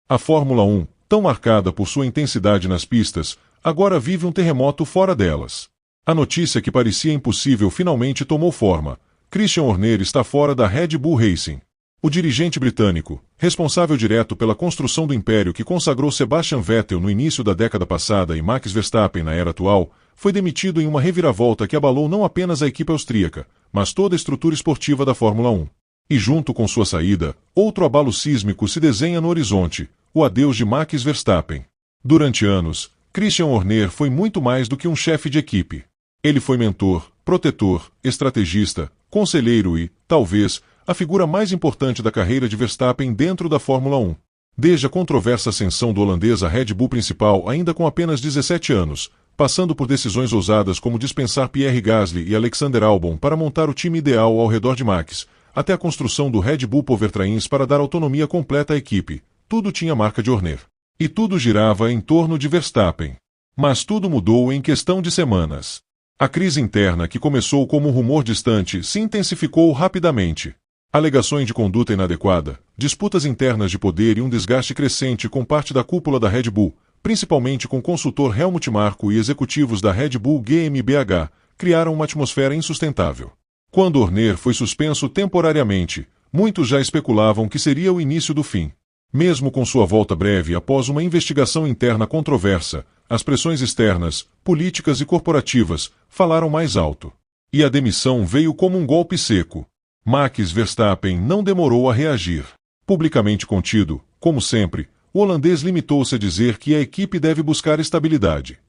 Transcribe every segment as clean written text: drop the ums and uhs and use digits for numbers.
A Fórmula 1, tão marcada por sua intensidade nas pistas, agora vive um terremoto fora delas. A notícia que parecia impossível finalmente tomou forma. Christian Horner está fora da Red Bull Racing. O dirigente britânico, responsável direto pela construção do império que consagrou Sebastian Vettel no início da década passada e Max Verstappen na era atual, foi demitido em uma reviravolta que abalou não apenas a equipe austríaca, mas toda a estrutura esportiva da Fórmula 1. E junto com sua saída, outro abalo sísmico se desenha no horizonte, o adeus de Max Verstappen. Durante anos, Christian Horner foi muito mais do que um chefe de equipe. Ele foi mentor, protetor, estrategista, conselheiro e, talvez, a figura mais importante da carreira de Verstappen dentro da Fórmula 1. Desde a controversa ascensão do holandês à Red Bull principal ainda com apenas 17 anos, passando por decisões ousadas como dispensar Pierre Gasly e Alexander Albon para montar o time ideal ao redor de Max, até a construção do Red Bull Powertrains para dar autonomia completa à equipe, tudo tinha marca de Horner. E tudo girava em torno de Verstappen. Mas tudo mudou em questão de semanas. A crise interna, que começou como um rumor distante, se intensificou rapidamente. Alegações de conduta inadequada, disputas internas de poder e um desgaste crescente com parte da cúpula da Red Bull, principalmente com o consultor Helmut Marko e executivos da Red Bull GmbH, criaram uma atmosfera insustentável. Quando Horner foi suspenso temporariamente, muitos já especulavam que seria o início do fim. Mesmo com sua volta breve após uma investigação interna controversa, as pressões externas, políticas e corporativas falaram mais alto. E a demissão veio como um golpe seco. Max Verstappen não demorou a reagir. Publicamente contido, como sempre, o holandês limitou-se a dizer que a equipe deve buscar estabilidade.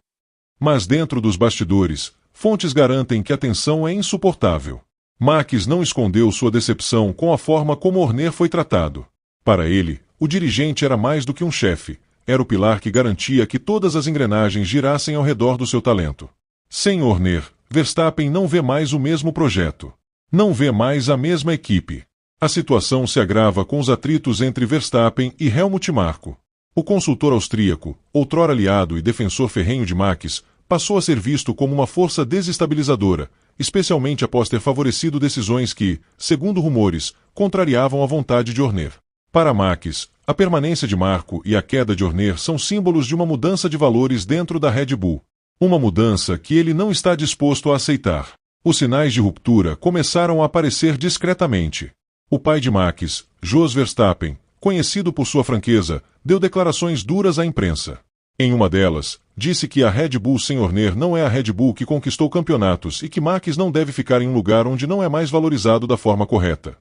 Mas dentro dos bastidores, fontes garantem que a tensão é insuportável. Max não escondeu sua decepção com a forma como Horner foi tratado. Para ele, o dirigente era mais do que um chefe, era o pilar que garantia que todas as engrenagens girassem ao redor do seu talento. Sem Horner, Verstappen não vê mais o mesmo projeto. Não vê mais a mesma equipe. A situação se agrava com os atritos entre Verstappen e Helmut Marko. O consultor austríaco, outrora aliado e defensor ferrenho de Max, passou a ser visto como uma força desestabilizadora, especialmente após ter favorecido decisões que, segundo rumores, contrariavam a vontade de Horner. Para Max, a permanência de Marko e a queda de Horner são símbolos de uma mudança de valores dentro da Red Bull. Uma mudança que ele não está disposto a aceitar. Os sinais de ruptura começaram a aparecer discretamente. O pai de Max, Jos Verstappen, conhecido por sua franqueza, deu declarações duras à imprensa. Em uma delas, disse que a Red Bull sem Horner não é a Red Bull que conquistou campeonatos e que Max não deve ficar em um lugar onde não é mais valorizado da forma correta.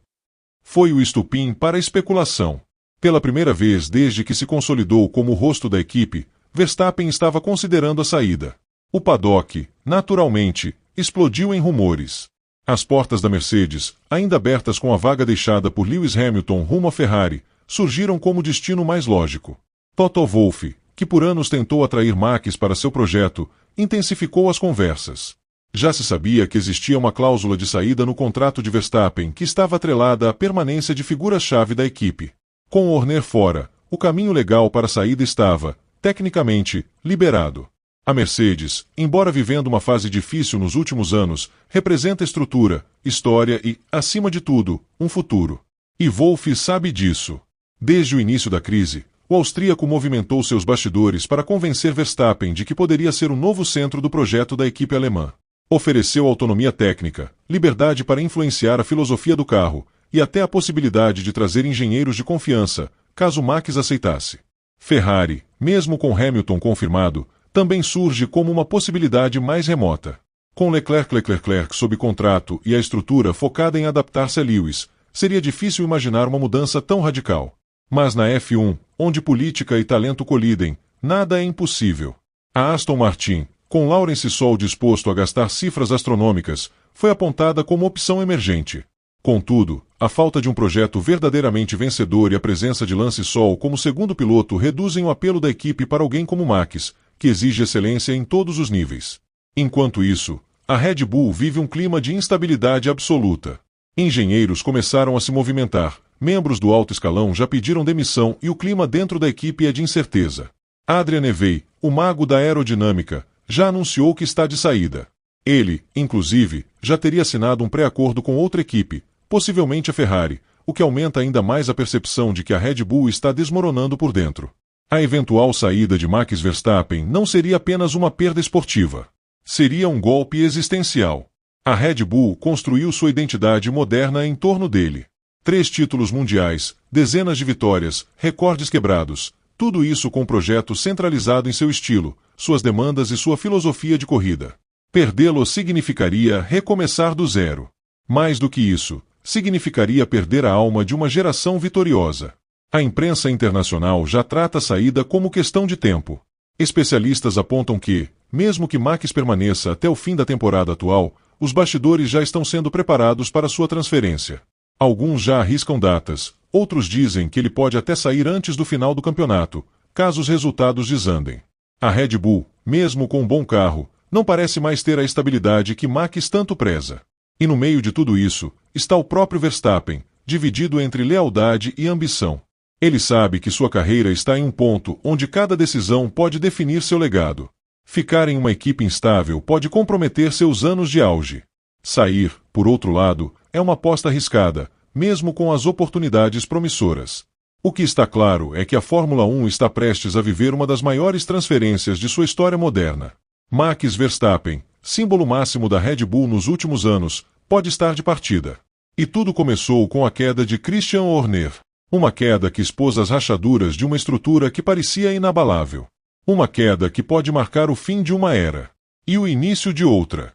Foi o estupim para a especulação. Pela primeira vez desde que se consolidou como o rosto da equipe, Verstappen estava considerando a saída. O paddock, naturalmente, explodiu em rumores. As portas da Mercedes, ainda abertas com a vaga deixada por Lewis Hamilton rumo à Ferrari, surgiram como destino mais lógico. Toto Wolff, que por anos tentou atrair Max para seu projeto, intensificou as conversas. Já se sabia que existia uma cláusula de saída no contrato de Verstappen que estava atrelada à permanência de figuras-chave da equipe. Com Horner fora, o caminho legal para a saída estava, tecnicamente, liberado. A Mercedes, embora vivendo uma fase difícil nos últimos anos, representa estrutura, história e, acima de tudo, um futuro. E Wolff sabe disso. Desde o início da crise, o austríaco movimentou seus bastidores para convencer Verstappen de que poderia ser o novo centro do projeto da equipe alemã. Ofereceu autonomia técnica, liberdade para influenciar a filosofia do carro e até a possibilidade de trazer engenheiros de confiança, caso Max aceitasse. Ferrari, mesmo com Hamilton confirmado, também surge como uma possibilidade mais remota. Com Leclerc sob contrato e a estrutura focada em adaptar-se a Lewis, seria difícil imaginar uma mudança tão radical. Mas na F1, onde política e talento colidem, nada é impossível. A Aston Martin, com Lawrence Stroll disposto a gastar cifras astronômicas, foi apontada como opção emergente. Contudo, a falta de um projeto verdadeiramente vencedor e a presença de Lance Stroll como segundo piloto reduzem o apelo da equipe para alguém como Max, que exige excelência em todos os níveis. Enquanto isso, a Red Bull vive um clima de instabilidade absoluta. Engenheiros começaram a se movimentar, membros do alto escalão já pediram demissão e o clima dentro da equipe é de incerteza. Adrian Newey, o mago da aerodinâmica, já anunciou que está de saída. Ele, inclusive, já teria assinado um pré-acordo com outra equipe, possivelmente a Ferrari, o que aumenta ainda mais a percepção de que a Red Bull está desmoronando por dentro. A eventual saída de Max Verstappen não seria apenas uma perda esportiva. Seria um golpe existencial. A Red Bull construiu sua identidade moderna em torno dele. 3 títulos mundiais, dezenas de vitórias, recordes quebrados, tudo isso com um projeto centralizado em seu estilo, suas demandas e sua filosofia de corrida. Perdê-lo significaria recomeçar do zero. Mais do que isso, significaria perder a alma de uma geração vitoriosa. A imprensa internacional já trata a saída como questão de tempo. Especialistas apontam que, mesmo que Max permaneça até o fim da temporada atual, os bastidores já estão sendo preparados para sua transferência. Alguns já arriscam datas, outros dizem que ele pode até sair antes do final do campeonato, caso os resultados desandem. A Red Bull, mesmo com um bom carro, não parece mais ter a estabilidade que Max tanto preza. E no meio de tudo isso, está o próprio Verstappen, dividido entre lealdade e ambição. Ele sabe que sua carreira está em um ponto onde cada decisão pode definir seu legado. Ficar em uma equipe instável pode comprometer seus anos de auge. Sair, por outro lado, é uma aposta arriscada, mesmo com as oportunidades promissoras. O que está claro é que a Fórmula 1 está prestes a viver uma das maiores transferências de sua história moderna. Max Verstappen, símbolo máximo da Red Bull nos últimos anos, pode estar de partida. E tudo começou com a queda de Christian Horner. Uma queda que expôs as rachaduras de uma estrutura que parecia inabalável. Uma queda que pode marcar o fim de uma era. E o início de outra.